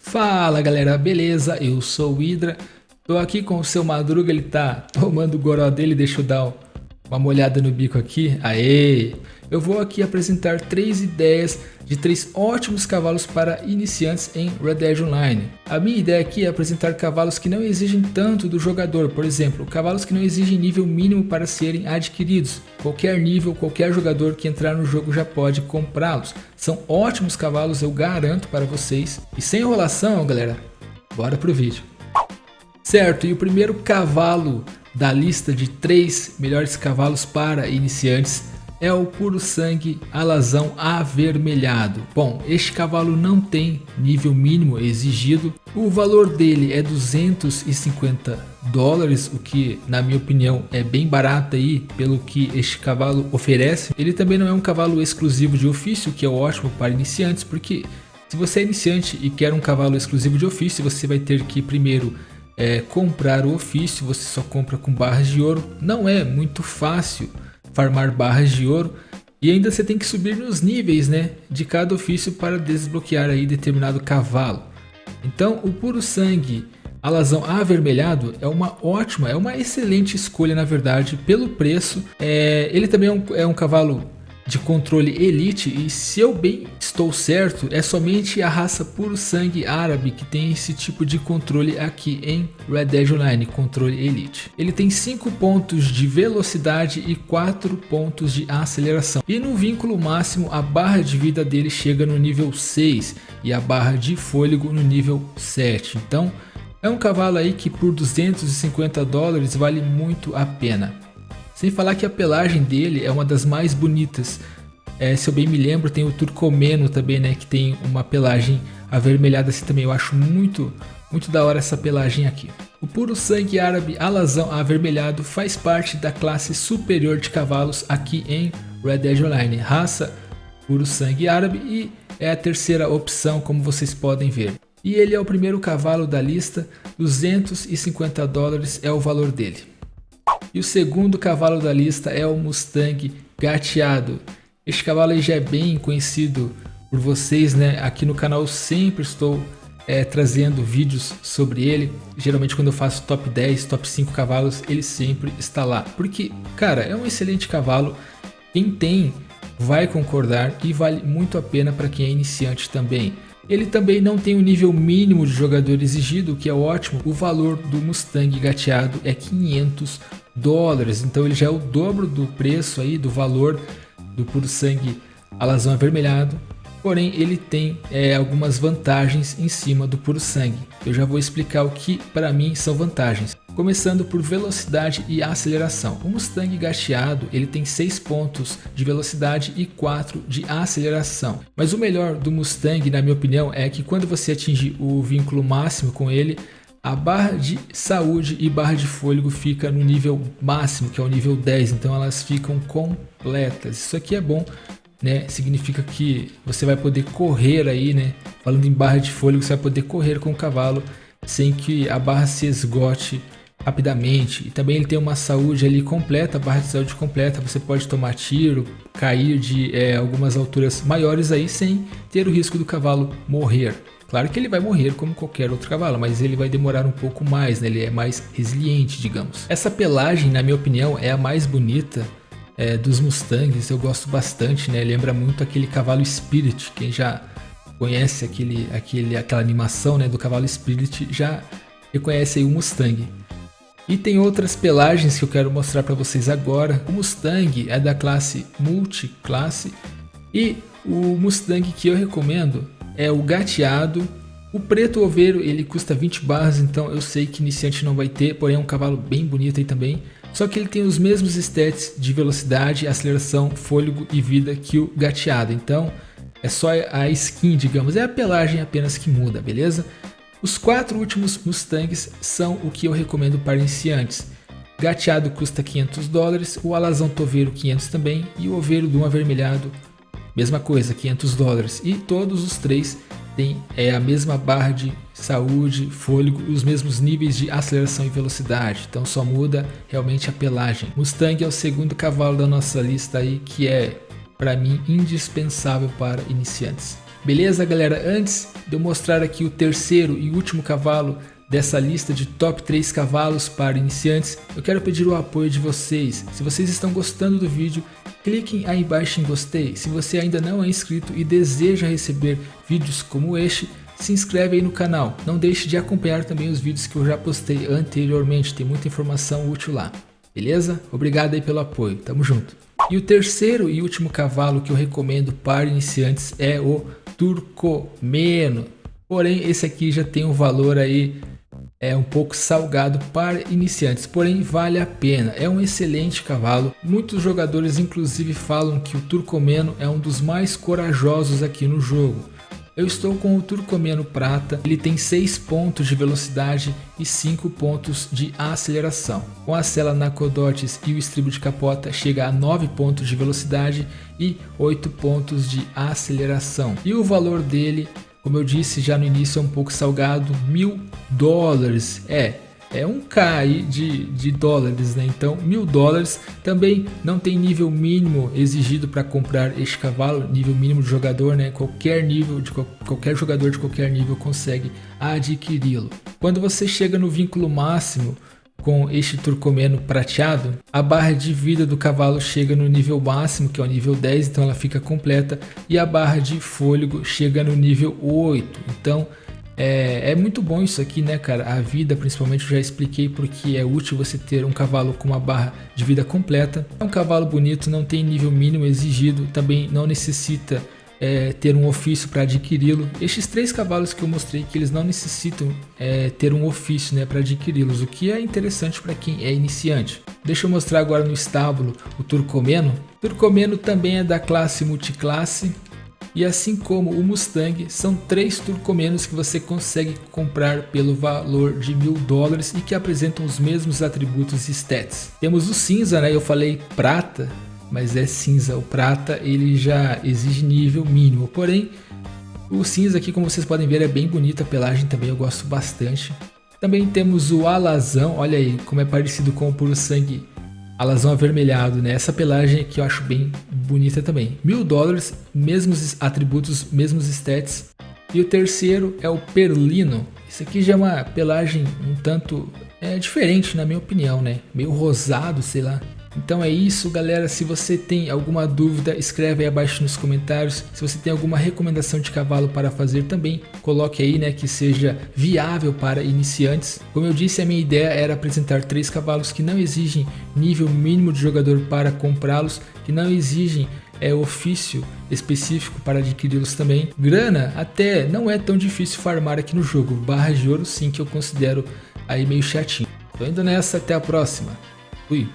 Fala galera, beleza? Eu sou o Hydra, tô aqui com o seu Madruga, ele tá tomando o goró dele, deixa eu dar uma molhada no bico aqui. Aê! Eu vou aqui apresentar 3 ideias de 3 ótimos cavalos para iniciantes em Red Dead Online. A minha ideia aqui é apresentar cavalos que não exigem tanto do jogador, por exemplo, cavalos que não exigem nível mínimo para serem adquiridos. Qualquer nível, qualquer jogador que entrar no jogo já pode comprá-los. São ótimos cavalos, eu garanto para vocês. E sem enrolação, galera, bora pro vídeo. Certo, e o primeiro cavalo da lista de 3 melhores cavalos para iniciantes é o Puro Sangue Alazão Avermelhado. Bom, este cavalo não tem nível mínimo exigido, o valor dele é $250, o que na minha opinião é bem barato aí pelo que este cavalo oferece. Ele também não é um cavalo exclusivo de ofício, que é ótimo para iniciantes, porque se você é iniciante e quer um cavalo exclusivo de ofício, você vai ter que primeiro comprar o ofício. Você só compra com barras de ouro, não é muito fácil farmar barras de ouro, e ainda você tem que subir nos níveis, né, de cada ofício para desbloquear aí determinado cavalo. Então o Puro Sangue Alazão Avermelhado é uma excelente escolha, na verdade, pelo preço. Ele também é um cavalo de controle elite, e se eu bem estou certo, é somente a raça Puro Sangue Árabe que tem esse tipo de controle aqui em Red Dead Online, controle elite. Ele tem 5 pontos de velocidade e 4 pontos de aceleração, e no vínculo máximo a barra de vida dele chega no nível 6 e a barra de fôlego no nível 7. Então é um cavalo aí que por $250 vale muito a pena. Sem falar que a pelagem dele é uma das mais bonitas. Se eu bem me lembro, tem o Turcomeno também, né, que tem uma pelagem avermelhada assim também. Eu acho muito da hora essa pelagem aqui. O Puro Sangue Árabe Alazão Avermelhado faz parte da classe superior de cavalos aqui em Red Dead Online. Raça Puro Sangue Árabe, e é a terceira opção, como vocês podem ver. E ele é o primeiro cavalo da lista, $250 é o valor dele. E o segundo cavalo da lista é o Mustang Gateado. Este cavalo aí já é bem conhecido por vocês, né? Aqui no canal eu sempre estou trazendo vídeos sobre ele. Geralmente quando eu faço top 10, top 5 cavalos, ele sempre está lá. Porque, cara, é um excelente cavalo. Quem tem vai concordar, e vale muito a pena para quem é iniciante também. Ele também não tem o nível mínimo de jogador exigido, o que é ótimo. O valor do Mustang Gateado é $500, então ele já é o dobro do preço aí, do valor do Puro Sangue Alazão Avermelhado. Porém ele tem algumas vantagens em cima do Puro Sangue. Eu já vou explicar o que para mim são vantagens. Começando por velocidade e aceleração. O Mustang Gateado ele tem 6 pontos de velocidade e 4 de aceleração. Mas o melhor do Mustang, na minha opinião, é que quando você atinge o vínculo máximo com ele, a barra de saúde e barra de fôlego fica no nível máximo, que é o nível 10. Então elas ficam completas. Isso aqui é bom, né? Significa que você vai poder correr aí, né? Falando em barra de fôlego, você vai poder correr com o cavalo sem que a barra se esgote rapidamente. E também ele tem uma saúde ali completa, a barra de saúde completa. Você pode tomar tiro, cair de algumas alturas maiores aí sem ter o risco do cavalo morrer. Claro que ele vai morrer como qualquer outro cavalo, mas ele vai demorar um pouco mais, né? Ele é mais resiliente, digamos. Essa pelagem, na minha opinião, é a mais bonita dos Mustangs. Eu gosto bastante, né? Lembra muito aquele cavalo Spirit. Quem já conhece aquela animação, né, do cavalo Spirit já reconhece aí o Mustang. E tem outras pelagens que eu quero mostrar para vocês agora. O Mustang é da classe multiclasse, e o Mustang que eu recomendo é o Gateado. O preto oveiro ele custa 20 barras, então eu sei que iniciante não vai ter, porém é um cavalo bem bonito aí também. Só que ele tem os mesmos stats de velocidade, aceleração, fôlego e vida que o Gateado. Então é só a skin, digamos, é a pelagem apenas que muda, beleza? Os 4 últimos Mustangs são o que eu recomendo para iniciantes. Gateado custa $500, o Alazão Toveiro 500 também, e o Oveiro do Avermelhado, mesma coisa, $500. E todos os 3 têm a mesma barra de saúde, fôlego, os mesmos níveis de aceleração e velocidade. Então só muda realmente a pelagem. Mustang é o segundo cavalo da nossa lista aí, que é, para mim, indispensável para iniciantes. Beleza, galera? Antes de eu mostrar aqui o terceiro e último cavalo dessa lista de top 3 cavalos para iniciantes, eu quero pedir o apoio de vocês. Se vocês estão gostando do vídeo, cliquem aí embaixo em gostei. Se você ainda não é inscrito e deseja receber vídeos como este, se inscreve aí no canal. Não deixe de acompanhar também os vídeos que eu já postei anteriormente, tem muita informação útil lá. Beleza? Obrigado aí pelo apoio, tamo junto. E o terceiro e último cavalo que eu recomendo para iniciantes é o Turcomeno. Porém, esse aqui já tem um valor aí um pouco salgado para iniciantes, porém vale a pena. É um excelente cavalo. Muitos jogadores inclusive falam que o Turcomeno é um dos mais corajosos aqui no jogo. Eu estou com o Turcomeno Prata, ele tem 6 pontos de velocidade e 5 pontos de aceleração. Com a sela Nacodotes e o estribo de capota chega a 9 pontos de velocidade e 8 pontos de aceleração. E o valor dele, como eu disse já no início, é um pouco salgado, $1000. É um K aí de dólares, né? Então $1000. Também não tem nível mínimo exigido para comprar este cavalo, nível mínimo de jogador, né? Qualquer nível de qualquer jogador de qualquer nível consegue adquiri-lo. Quando você chega no vínculo máximo com este Turcomeno prateado, a barra de vida do cavalo chega no nível máximo, que é o nível 10, então ela fica completa, e a barra de fôlego chega no nível 8. Então é muito bom isso aqui, né, cara? A vida, principalmente, eu já expliquei porque é útil você ter um cavalo com uma barra de vida completa. É um cavalo bonito, não tem nível mínimo exigido, também não necessita ter um ofício para adquiri-lo. Estes 3 cavalos que eu mostrei que eles não necessitam ter um ofício, né, para adquiri-los, o que é interessante para quem é iniciante. Deixa eu mostrar agora no estábulo o Turcomeno. O Turcomeno também é da classe multiclasse. E assim como o Mustang, são 3 Turcomenos que você consegue comprar pelo valor de $1000 e que apresentam os mesmos atributos e stats. Temos o cinza, né? Eu falei prata, mas é cinza. O prata ele já exige nível mínimo, porém o cinza aqui, como vocês podem ver, é bem bonita a pelagem também, eu gosto bastante. Também temos o alazão, olha aí como é parecido com o puro sangue alazão avermelhado, né? Essa pelagem aqui eu acho bem bonita também. $1000, mesmos atributos, mesmos stats. E o terceiro é o Perlino. Esse aqui já é uma pelagem um tanto diferente na minha opinião, né? Meio rosado, sei lá. Então é isso, galera. Se você tem alguma dúvida, escreve aí abaixo nos comentários. Se você tem alguma recomendação de cavalo para fazer também, coloque aí, né, que seja viável para iniciantes. Como eu disse, a minha ideia era apresentar 3 cavalos que não exigem nível mínimo de jogador para comprá-los, que não exigem ofício específico para adquiri-los também. Grana até não é tão difícil farmar aqui no jogo. Barras de ouro sim que eu considero aí meio chatinho. Tô indo nessa, até a próxima. Fui!